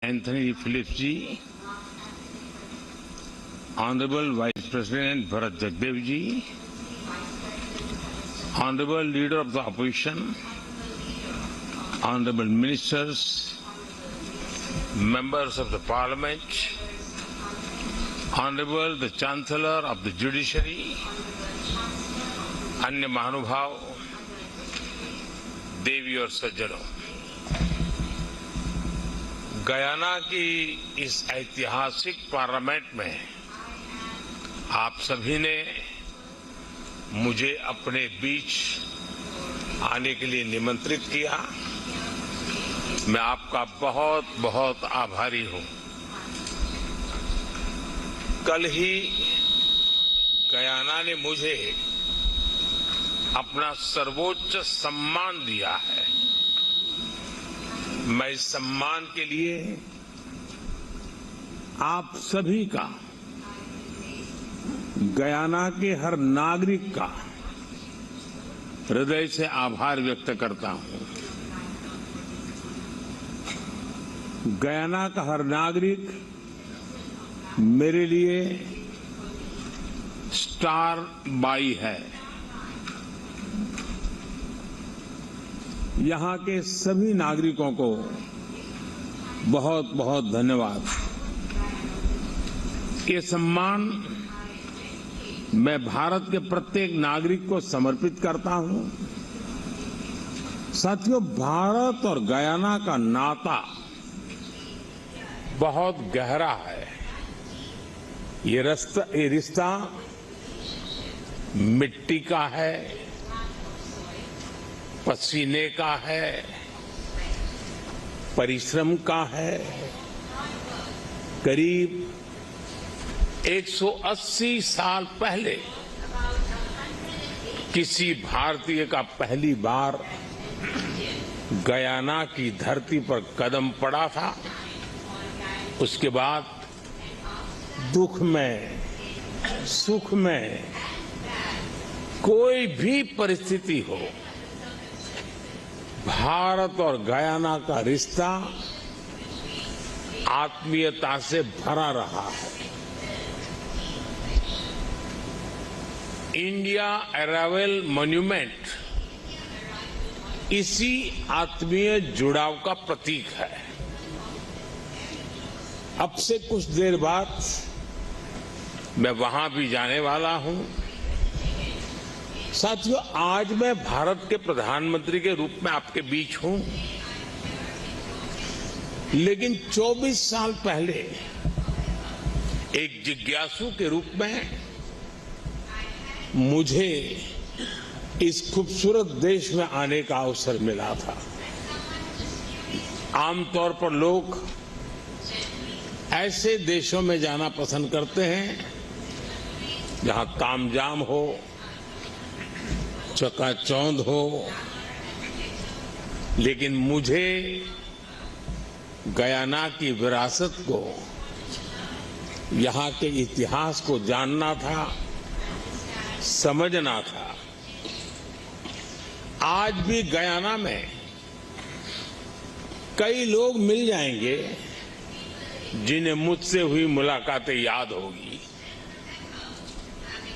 Anthony Phillips ji, Honorable Vice President Bharat Jagdev ji, Honorable Leader of the Opposition, Honorable Ministers, Members of the Parliament, Honorable the Chancellor of the Judiciary, अन्य महानुभाव, देवी और सज्जनों, Guyana की इस ऐतिहासिक parliament में आप सभी ने मुझे अपने बीच आने के लिए निमंत्रित किया। मैं आपका बहुत बहुत आभारी हूं। कल ही गयाना ने मुझे अपना सर्वोच्च सम्मान दिया है। मैं इस सम्मान के लिए आप सभी का, गयाना के हर नागरिक का हृदय से आभार व्यक्त करता हूं। गयाना का हर नागरिक मेरे लिए स्टार बाई है। यहां के सभी नागरिकों को बहुत बहुत धन्यवाद। ये सम्मान मैं भारत के प्रत्येक नागरिक को समर्पित करता हूं। साथियों, भारत और गयाना का नाता बहुत गहरा है। ये रिश्ता मिट्टी का है, पसीने का है, परिश्रम का है। करीब 180 साल पहले किसी भारतीय का पहली बार गयाना की धरती पर कदम पड़ा था। उसके बाद दुख में, सुख में, कोई भी परिस्थिति हो, भारत और गयाना का रिश्ता आत्मीयता से भरा रहा है। इंडिया अराइवल मॉन्यूमेंट इसी आत्मीय जुड़ाव का प्रतीक है। अब से कुछ देर बाद मैं वहां भी जाने वाला हूं। साथियों, आज मैं भारत के प्रधानमंत्री के रूप में आपके बीच हूं, लेकिन 24 साल पहले एक जिज्ञासु के रूप में मुझे इस खूबसूरत देश में आने का अवसर मिला था। आमतौर पर लोग ऐसे देशों में जाना पसंद करते हैं जहां तामझाम हो, चकाचौंध हो, लेकिन मुझे गयाना की विरासत को, यहां के इतिहास को जानना था, समझना था। आज भी गयाना में कई लोग मिल जाएंगे जिन्हें मुझसे हुई मुलाकातें याद होगी।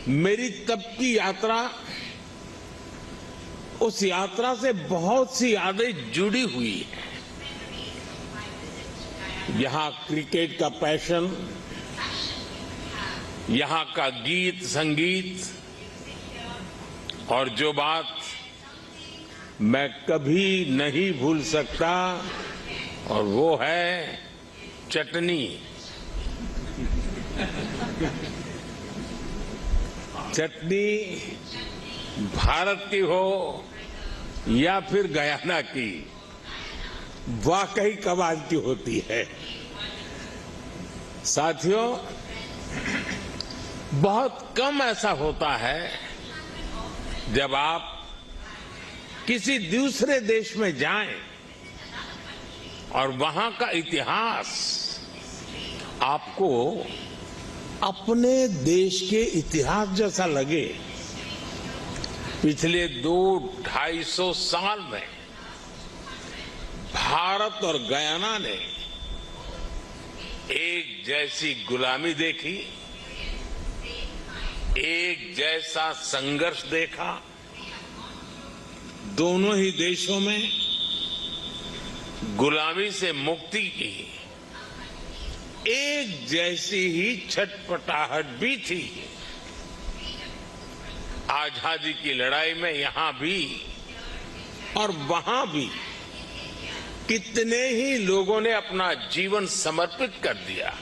मेरी तब की यात्रा, उस यात्रा से बहुत सी यादें जुड़ी हुई हैं। यहां क्रिकेट का पैशन, यहां का गीत संगीत, और जो बात मैं कभी नहीं भूल सकता, और वो है चटनी। चटनी भारत की हो या फिर गयाना की, वाकई कमाल की होती है। साथियों, बहुत कम ऐसा होता है जब आप किसी दूसरे देश में जाएं और वहां का इतिहास आपको अपने देश के इतिहास जैसा लगे। पिछले 200-250 साल में भारत और गयाना ने एक जैसी गुलामी देखी, एक जैसा संघर्ष देखा। दोनों ही देशों में गुलामी से मुक्ति की एक जैसी ही छटपटाहट भी थी। आजादी की लड़ाई में यहां भी और वहां भी कितने ही लोगों ने अपना जीवन समर्पित कर दिया।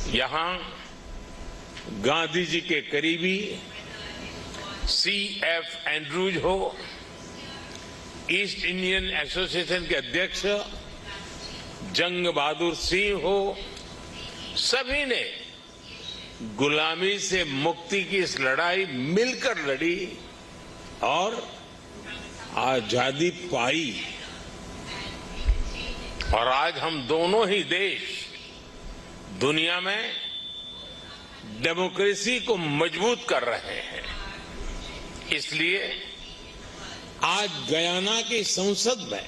यहां गांधी जी के करीबी C.F. एंड्रूज हो, ईस्ट इंडियन एसोसिएशन के अध्यक्ष जंग बहादुर सिंह हो, सभी ने गुलामी से मुक्ति की इस लड़ाई मिलकर लड़ी और आजादी पाई। और आज हम दोनों ही देश दुनिया में डेमोक्रेसी को मजबूत कर रहे हैं। इसलिए आज गयाना की संसद में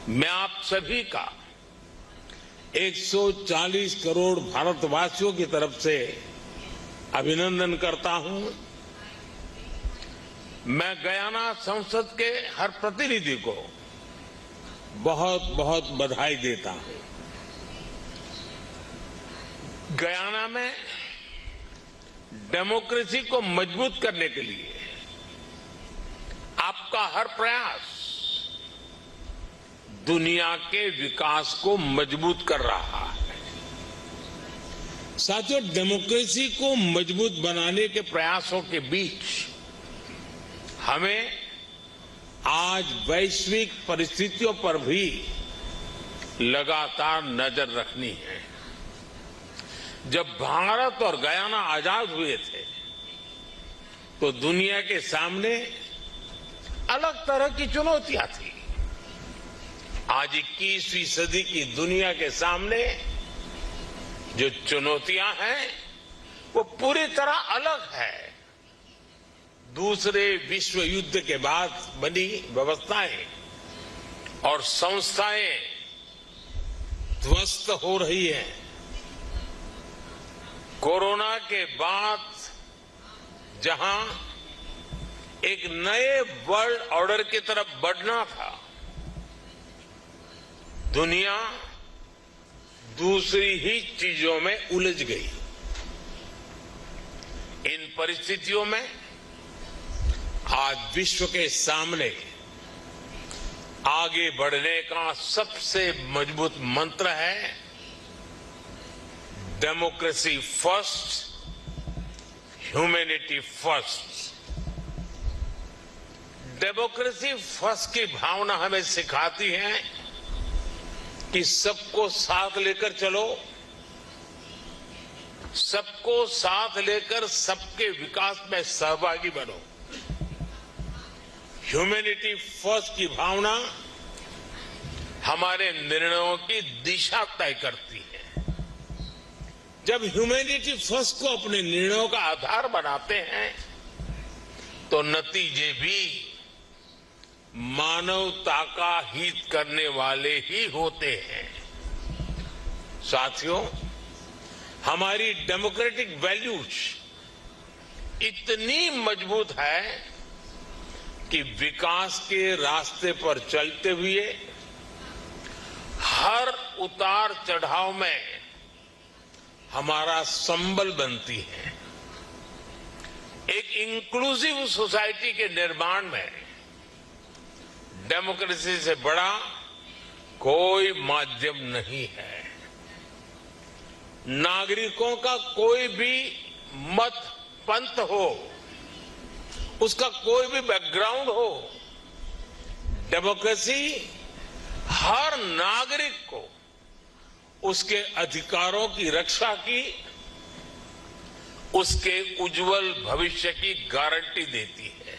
मैं आप सभी का 140 करोड़ भारतवासियों की तरफ से अभिनंदन करता हूं। मैं गयाना संसद के हर प्रतिनिधि को बहुत बहुत बधाई देता हूं। गयाना में डेमोक्रेसी को मजबूत करने के लिए आपका हर प्रयास दुनिया के विकास को मजबूत कर रहा है। साथियों, डेमोक्रेसी को मजबूत बनाने के प्रयासों के बीच हमें आज वैश्विक परिस्थितियों पर भी लगातार नजर रखनी है। जब भारत और गयाना आजाद हुए थे तो दुनिया के सामने अलग तरह की चुनौतियां थी। आज 21वीं सदी की दुनिया के सामने जो चुनौतियां हैं वो पूरी तरह अलग है। दूसरे विश्व युद्ध के बाद बनी व्यवस्थाएं और संस्थाएं ध्वस्त हो रही हैं। कोरोना के बाद जहां एक नए वर्ल्ड ऑर्डर की तरफ बढ़ना था, दुनिया दूसरी ही चीजों में उलझ गई। इन परिस्थितियों में आज विश्व के सामने आगे बढ़ने का सबसे मजबूत मंत्र है democracy first, humanity first. Democracy first की भावना हमें सिखाती है कि सबको साथ लेकर चलो, सबको साथ लेकर सबके विकास में सहभागी बनो। ह्यूमैनिटी फर्स्ट की भावना हमारे निर्णयों की दिशा तय करती है। जब ह्यूमैनिटी फर्स्ट को अपने निर्णयों का आधार बनाते हैं तो नतीजे भी मानवता का हित करने वाले ही होते हैं। साथियों, हमारी डेमोक्रेटिक वैल्यूज इतनी मजबूत है कि विकास के रास्ते पर चलते हुए हर उतार चढ़ाव में हमारा संबल बनती है। एक इंक्लूसिव सोसाइटी के निर्माण में डेमोक्रेसी से बड़ा कोई माध्यम नहीं है। नागरिकों का कोई भी मत पंथ हो, उसका कोई भी बैकग्राउंड हो, डेमोक्रेसी हर नागरिक को उसके अधिकारों की रक्षा की, उसके उज्जवल भविष्य की गारंटी देती है।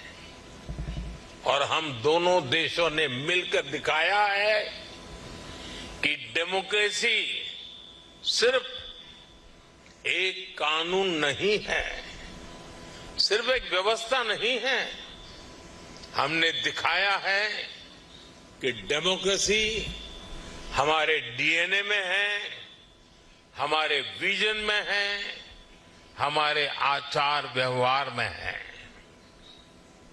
और हम दोनों देशों ने मिलकर दिखाया है कि डेमोक्रेसी सिर्फ एक कानून नहीं है, सिर्फ एक व्यवस्था नहीं है। हमने दिखाया है कि डेमोक्रेसी हमारे डीएनए में है, हमारे विजन में है, हमारे आचार व्यवहार में है।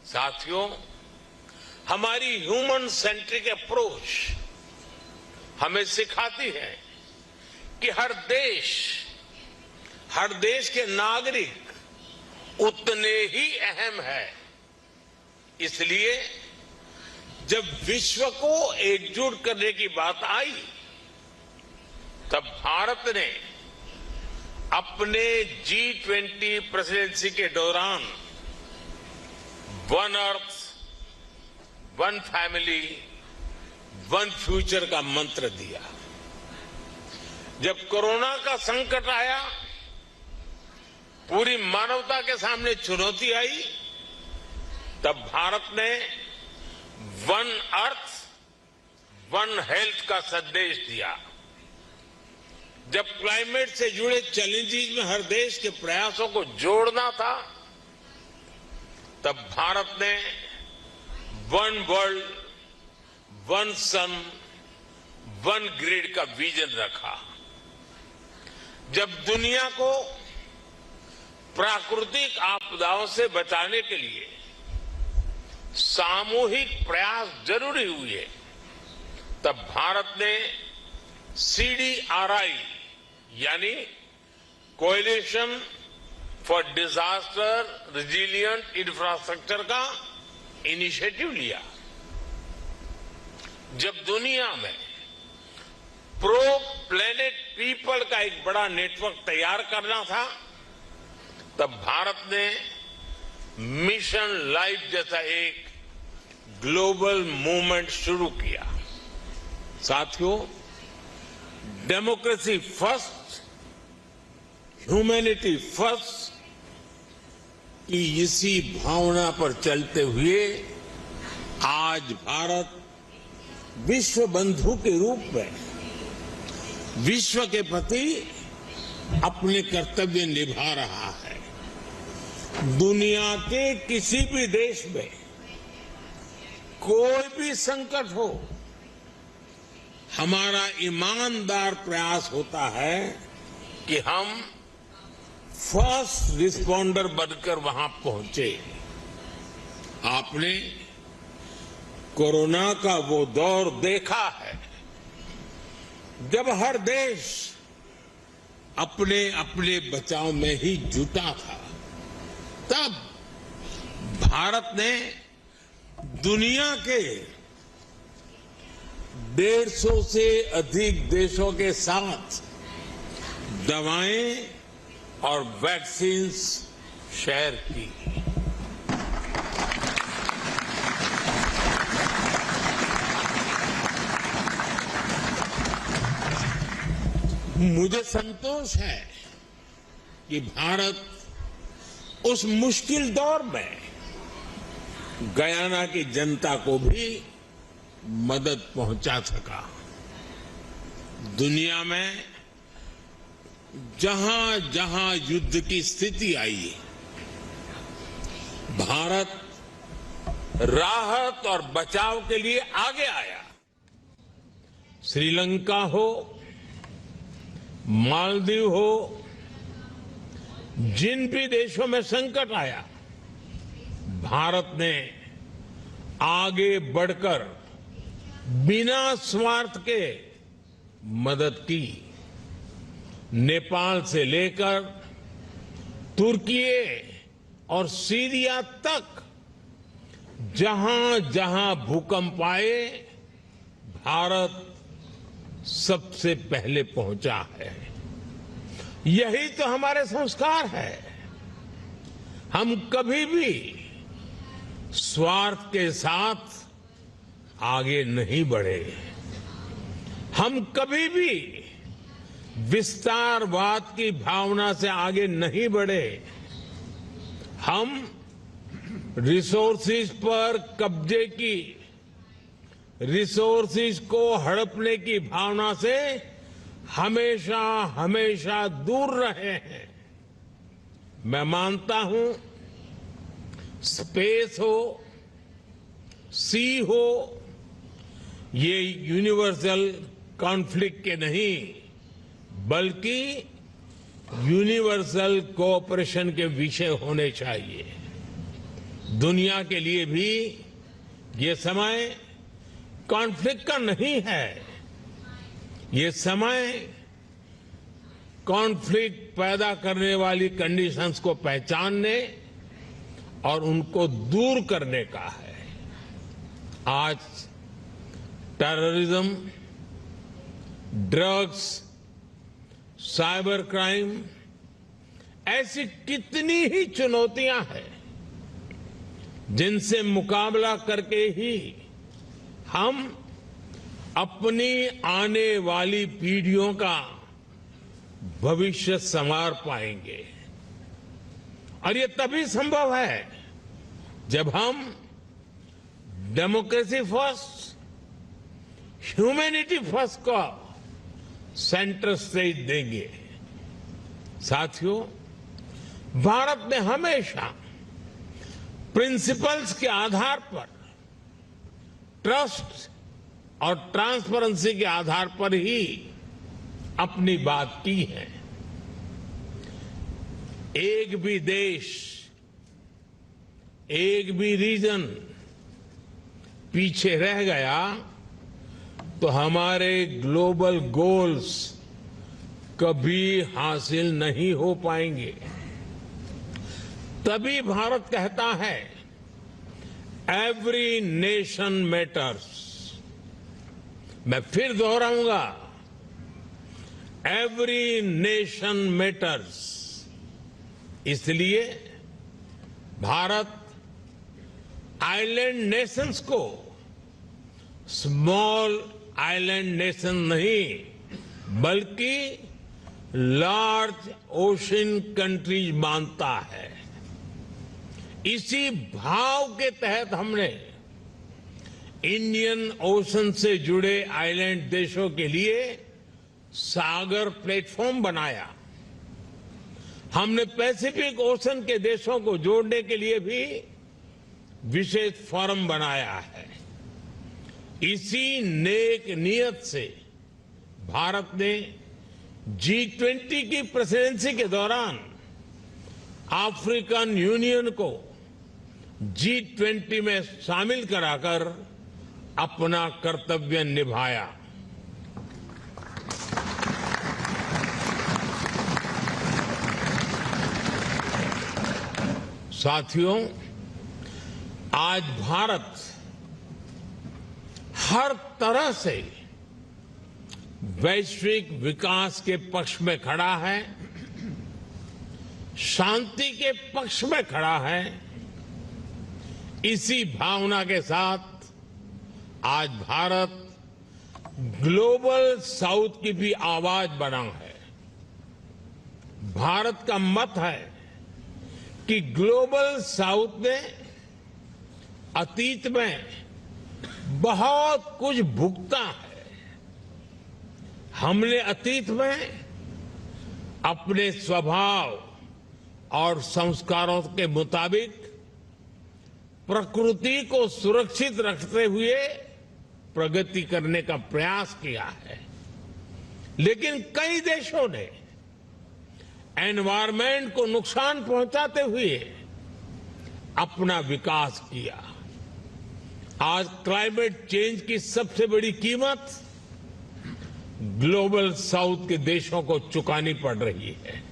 साथियों, हमारी ह्यूमन सेंट्रिक अप्रोच हमें सिखाती है कि हर देश के नागरिक उतने ही अहम है। इसलिए जब विश्व को एकजुट करने की बात आई, तब भारत ने अपने G20 प्रेसिडेंसी के दौरान one earth, one family, one future का मंत्र दिया। जब कोरोना का संकट आया, पूरी मानवता के सामने चुनौती आई, तब भारत ने वन अर्थ, वन हेल्थ का संदेश दिया। जब क्लाइमेट से जुड़े चैलेंजेस में हर देश के प्रयासों को जोड़ना था, तब भारत ने वन वर्ल्ड, वन सन, वन ग्रिड का विजन रखा। जब दुनिया को प्राकृतिक आपदाओं से बचाने के लिए सामूहिक प्रयास जरूरी हुए, तब भारत ने CDRI यानी coalition for disaster resilient infrastructure का इनिशिएटिव लिया। जब दुनिया में प्रो प्लेनेट पीपल का एक बड़ा नेटवर्क तैयार करना था, तब भारत ने मिशन लाइफ जैसा एक ग्लोबल मूवमेंट शुरू किया। साथियों, डेमोक्रेसी फर्स्ट, ह्यूमैनिटी फर्स्ट की इसी भावना पर चलते हुए आज भारत विश्व बंधु के रूप में विश्व के प्रति अपने कर्तव्य निभा रहा है। दुनिया के किसी भी देश में कोई भी संकट हो, हमारा ईमानदार प्रयास होता है कि हम फर्स्ट रिस्पॉन्डर बनकर वहां पहुंचे। आपने कोरोना का वो दौर देखा है जब हर देश अपने अपने बचाव में ही जुटा था। तब भारत ने दुनिया के 150 से अधिक देशों के साथ दवाएं और वैक्सीन्स शेयर की। मुझे संतोष है कि भारत उस मुश्किल दौर में गयाना की जनता को भी मदद पहुंचा सका। दुनिया में जहां जहां युद्ध की स्थिति आई, भारत राहत और बचाव के लिए आगे आया। श्रीलंका हो, मालदीव हो, जिन भी देशों में संकट आया, भारत ने आगे बढ़कर बिना स्वार्थ के मदद की। नेपाल से लेकर तुर्की और सीरिया तक जहां जहां भूकंप आए, भारत सबसे पहले पहुंचा है। यही तो हमारे संस्कार है। हम कभी भी स्वार्थ के साथ आगे नहीं बढ़े। हम कभी भी विस्तारवाद की भावना से आगे नहीं बढ़े। हम रिसोर्सेज पर कब्जे की, रिसोर्सेज को हड़पने की भावना से हमेशा हमेशा दूर रहे हैं। मैं मानता हूं, स्पेस हो, सी हो, ये यूनिवर्सल कॉन्फ्लिक्ट के नहीं बल्कि यूनिवर्सल कोऑपरेशन के विषय होने चाहिए। दुनिया के लिए भी ये समय कॉन्फ्लिक्ट का नहीं है। ये समय कॉन्फ्लिक्ट पैदा करने वाली कंडीशंस को पहचानने और उनको दूर करने का है। आज टेररिज्म, ड्रग्स, साइबर क्राइम ऐसी कितनी ही चुनौतियां हैं जिनसे मुकाबला करके ही हम अपनी आने वाली पीढ़ियों का भविष्य संवार पाएंगे। और ये तभी संभव है जब हम डेमोक्रेसी फर्स्ट, ह्यूमैनिटी फर्स्ट का सेंटर स्टेज देंगे। साथियों, भारत ने हमेशा प्रिंसिपल्स के आधार पर, ट्रस्ट और ट्रांसपेरेंसी के आधार पर ही अपनी बात की है। एक भी देश, एक भी रीजन पीछे रह गया तो हमारे ग्लोबल गोल्स कभी हासिल नहीं हो पाएंगे। तभी भारत कहता है एवरी नेशन मैटर्स। मैं फिर दोहराऊंगा, एवरी नेशन मैटर्स। इसलिए भारत आइलैंड नेशंस को स्मॉल आइलैंड नेशन नहीं बल्कि लार्ज ओशन कंट्रीज मानता है। इसी भाव के तहत हमने इंडियन ओशन से जुड़े आइलैंड देशों के लिए सागर प्लेटफॉर्म बनाया। हमने पैसिफिक ओशन के देशों को जोड़ने के लिए भी विशेष फोरम बनाया है। इसी नेक नियत से भारत ने G20 की प्रेसिडेंसी के दौरान अफ्रीकन यूनियन को G20 में शामिल कराकर अपना कर्तव्य निभाया। साथियों, आज भारत हर तरह से वैश्विक विकास के पक्ष में खड़ा है, शांति के पक्ष में खड़ा है। इसी भावना के साथ आज भारत ग्लोबल साउथ की भी आवाज बना है। भारत का मत है कि ग्लोबल साउथ ने अतीत में बहुत कुछ भुगता है। हमने अतीत में अपने स्वभाव और संस्कारों के मुताबिक प्रकृति को सुरक्षित रखते हुए प्रगति करने का प्रयास किया है, लेकिन कई देशों ने एनवायरमेंट को नुकसान पहुंचाते हुए अपना विकास किया। आज क्लाइमेट चेंज की सबसे बड़ी कीमत ग्लोबल साउथ के देशों को चुकानी पड़ रही है।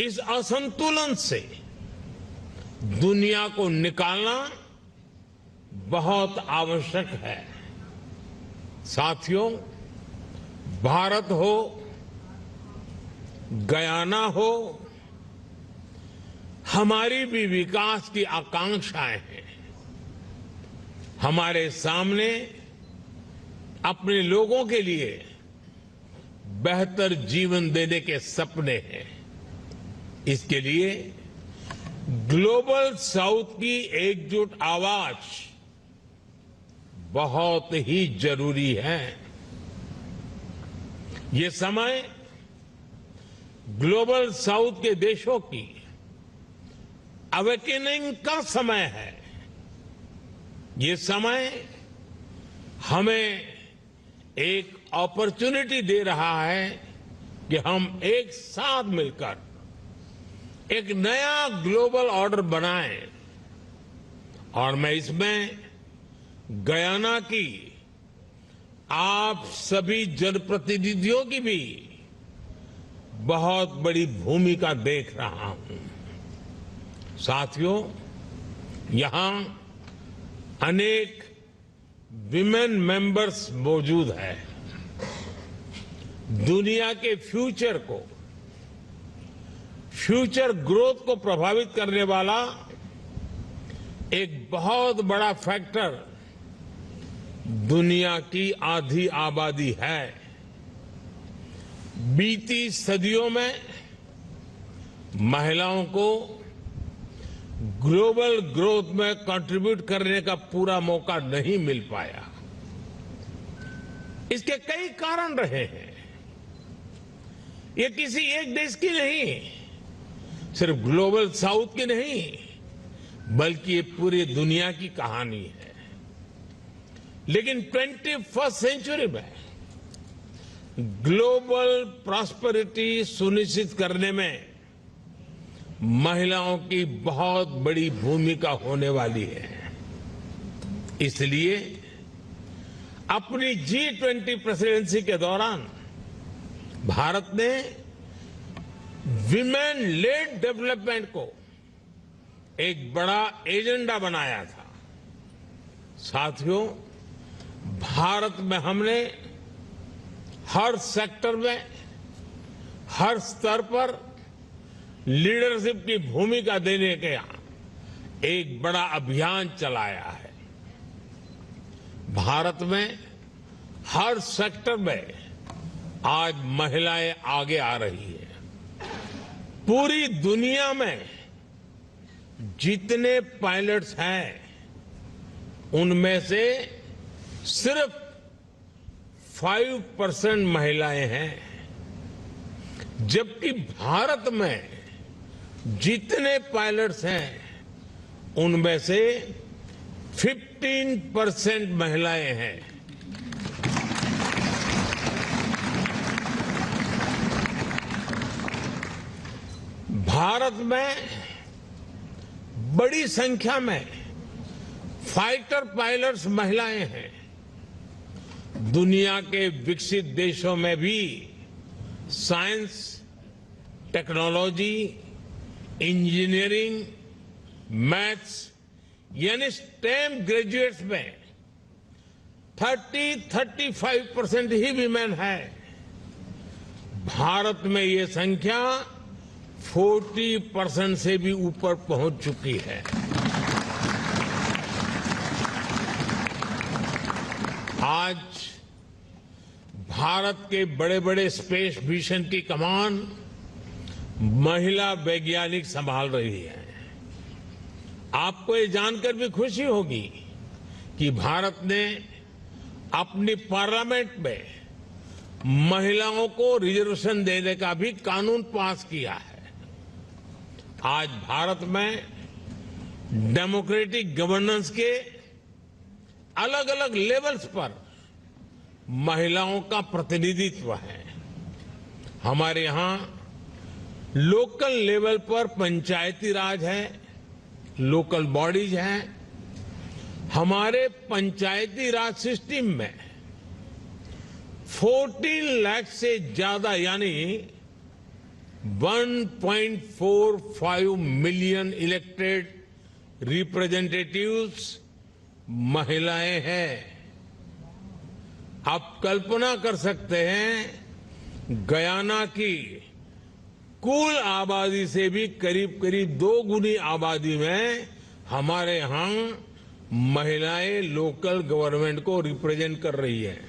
इस असंतुलन से दुनिया को निकालना बहुत आवश्यक है। साथियों, भारत हो, गयाना हो, हमारी भी विकास की आकांक्षाएं हैं। हमारे सामने अपने लोगों के लिए बेहतर जीवन देने के सपने हैं। इसके लिए ग्लोबल साउथ की एकजुट आवाज बहुत ही जरूरी है। ये समय ग्लोबल साउथ के देशों की अवेकनिंग का समय है। ये समय हमें एक अपॉर्चुनिटी दे रहा है कि हम एक साथ मिलकर एक नया ग्लोबल ऑर्डर बनाएं। और मैं इसमें गयाना की आप सभी जनप्रतिनिधियों की भी बहुत बड़ी भूमिका देख रहा हूं। साथियों, यहां अनेक विमेन मेंबर्स मौजूद हैं। दुनिया के फ्यूचर ग्रोथ को प्रभावित करने वाला एक बहुत बड़ा फैक्टर दुनिया की आधी आबादी है। बीती सदियों में महिलाओं को ग्लोबल ग्रोथ में कंट्रीब्यूट करने का पूरा मौका नहीं मिल पाया। इसके कई कारण रहे हैं। ये किसी एक देश की नहीं, सिर्फ ग्लोबल साउथ की नहीं, बल्कि ये पूरी दुनिया की कहानी है। लेकिन 21वीं सेंचुरी में ग्लोबल प्रॉस्पेरिटी सुनिश्चित करने में महिलाओं की बहुत बड़ी भूमिका होने वाली है। इसलिए अपनी G20 प्रेसिडेंसी के दौरान भारत ने विमेन लेड डेवलपमेंट को एक बड़ा एजेंडा बनाया था। साथियों, भारत में हमने हर सेक्टर में, हर स्तर पर लीडरशिप की भूमिका देने का एक बड़ा अभियान चलाया है। भारत में हर सेक्टर में आज महिलाएं आगे आ रही है। पूरी दुनिया में जितने पायलट्स हैं, उनमें से सिर्फ 5% महिलाएं हैं, जबकि भारत में जितने पायलट्स हैं, उनमें से 15% महिलाएं हैं। भारत में बड़ी संख्या में फाइटर पायलट्स महिलाएं हैं। दुनिया के विकसित देशों में भी साइंस, टेक्नोलॉजी, इंजीनियरिंग, मैथ्स यानी स्टेम ग्रेजुएट्स में 35% ही विमेन है। भारत में ये संख्या 40% से भी ऊपर पहुंच चुकी है। आज भारत के बड़े बड़े स्पेस मिशन की कमान महिला वैज्ञानिक संभाल रही है। आपको ये जानकर भी खुशी होगी कि भारत ने अपनी पार्लियामेंट में महिलाओं को रिजर्वेशन देने का भी कानून पास किया है। आज भारत में डेमोक्रेटिक गवर्नेंस के अलग अलग लेवल्स पर महिलाओं का प्रतिनिधित्व है। हमारे यहां लोकल लेवल पर पंचायती राज है, लोकल बॉडीज हैं। हमारे पंचायती राज सिस्टम में 14 लाख से ज्यादा यानी 1.45 मिलियन इलेक्टेड रिप्रेजेंटेटिव्स महिलाएं हैं। आप कल्पना कर सकते हैं, गयाना की कुल आबादी से भी करीब करीब 2 गुनी आबादी में हमारे यहां महिलाएं लोकल गवर्नमेंट को रिप्रेजेंट कर रही है।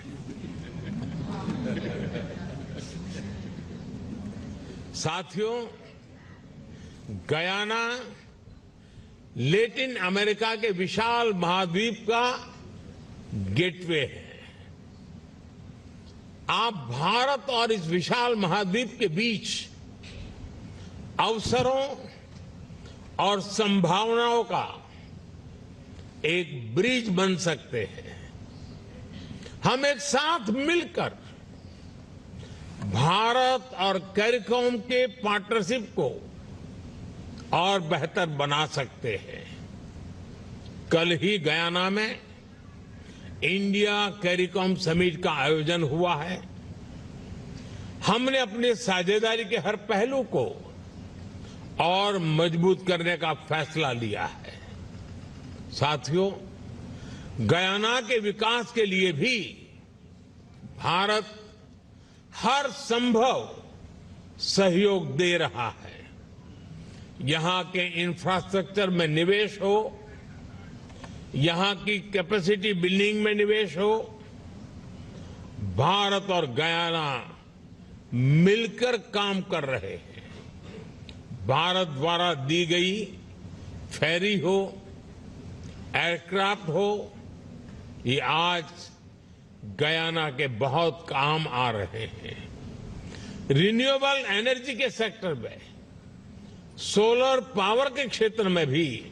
साथियों, गयाना लैटिन अमेरिका के विशाल महाद्वीप का गेटवे है। आप भारत और इस विशाल महाद्वीप के बीच अवसरों और संभावनाओं का एक ब्रिज बन सकते हैं। हम एक साथ मिलकर भारत और कैरिकॉम के पार्टनरशिप को और बेहतर बना सकते हैं। कल ही गयाना में इंडिया कैरिकॉम समिट का आयोजन हुआ है। हमने अपनी साझेदारी के हर पहलू को और मजबूत करने का फैसला लिया है। साथियों, गयाना के विकास के लिए भी भारत हर संभव सहयोग दे रहा है। यहां के इंफ्रास्ट्रक्चर में निवेश हो, यहां की कैपेसिटी बिल्डिंग में निवेश हो, भारत और गयाना मिलकर काम कर रहे हैं। भारत द्वारा दी गई फेरी हो, एयरक्राफ्ट हो, ये आज गयाना के बहुत काम आ रहे हैं। रिन्यूएबल एनर्जी के सेक्टर में, सोलर पावर के क्षेत्र में भी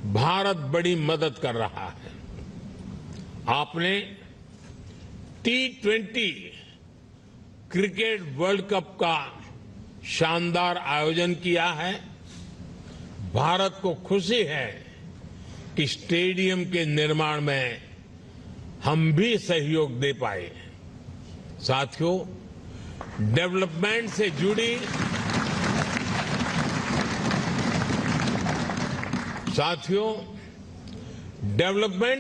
भारत बड़ी मदद कर रहा है। आपने T20 क्रिकेट वर्ल्ड कप का शानदार आयोजन किया है। भारत को खुशी है कि स्टेडियम के निर्माण में हम भी सहयोग दे पाए। साथियों, डेवलपमेंट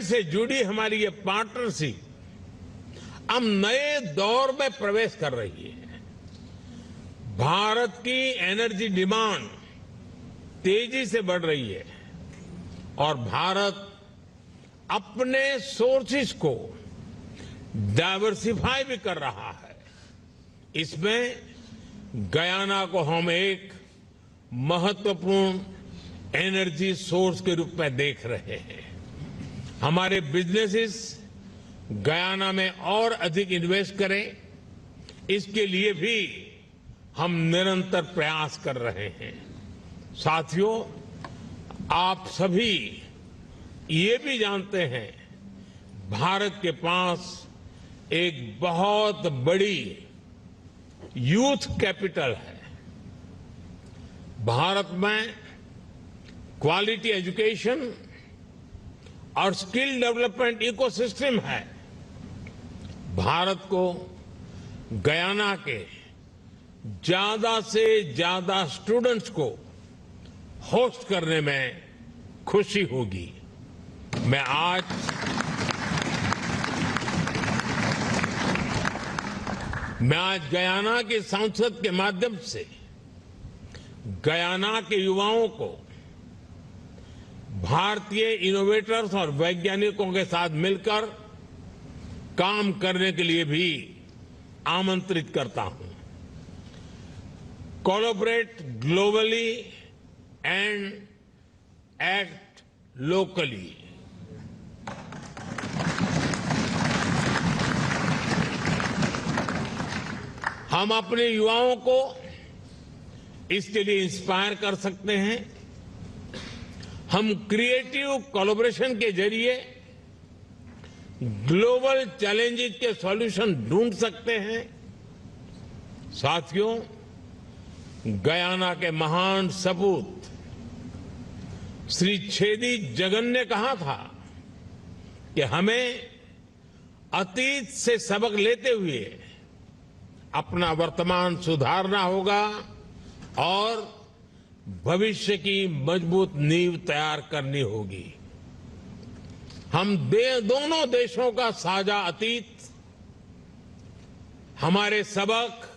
से जुड़ी हमारी ये पार्टनरशिप अब नए दौर में प्रवेश कर रही है। भारत की एनर्जी डिमांड तेजी से बढ़ रही है और भारत अपने सोर्सेस को डाइवर्सिफाई भी कर रहा है। इसमें गयाना को हम एक महत्वपूर्ण एनर्जी सोर्स के रूप में देख रहे हैं। हमारे बिजनेसेस गयाना में और अधिक इन्वेस्ट करें, इसके लिए भी हम निरंतर प्रयास कर रहे हैं। साथियों, आप सभी ये भी जानते हैं, भारत के पास एक बहुत बड़ी यूथ कैपिटल है। भारत में क्वालिटी एजुकेशन और स्किल डेवलपमेंट इकोसिस्टम है। भारत को गयाना के ज्यादा से ज्यादा स्टूडेंट्स को होस्ट करने में खुशी होगी। मैं आज गयाना के सांसद के माध्यम से गयाना के युवाओं को भारतीय इनोवेटर्स और वैज्ञानिकों के साथ मिलकर काम करने के लिए भी आमंत्रित करता हूं। Collaborate globally and act locally. हम अपने युवाओं को इसके लिए इंस्पायर कर सकते हैं। हम क्रिएटिव कोलैबोरेशन के जरिए ग्लोबल चैलेंजेस के सॉल्यूशन ढूंढ सकते हैं। साथियों, गयाना के महान सपूत श्री छेदी जगन ने कहा था कि हमें अतीत से सबक लेते हुए अपना वर्तमान सुधारना होगा और भविष्य की मजबूत नींव तैयार करनी होगी। हम दोनों देशों का साझा अतीत, हमारे सबक,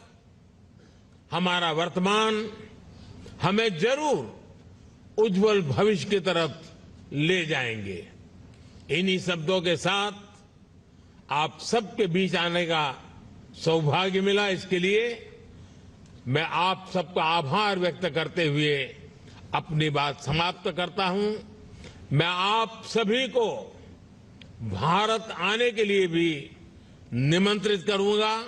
हमारा वर्तमान हमें जरूर उज्जवल भविष्य की तरफ ले जाएंगे। इन्हीं शब्दों के साथ आप सबके बीच आने का सौभाग्य मिला। इसके लिए मैं आप सबका आभार व्यक्त करते हुए अपनी बात समाप्त करता हूं। मैं आप सभी को भारत आने के लिए भी निमंत्रित करूंगा।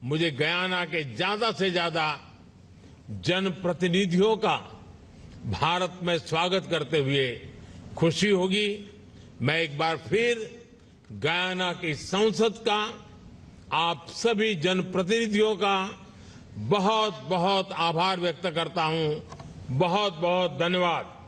मुझे गयाना के ज्यादा से ज्यादा जनप्रतिनिधियों का भारत में स्वागत करते हुए खुशी होगी। मैं एक बार फिर गयाना की संसद का, आप सभी जनप्रतिनिधियों का बहुत बहुत आभार व्यक्त करता हूं। बहुत बहुत धन्यवाद।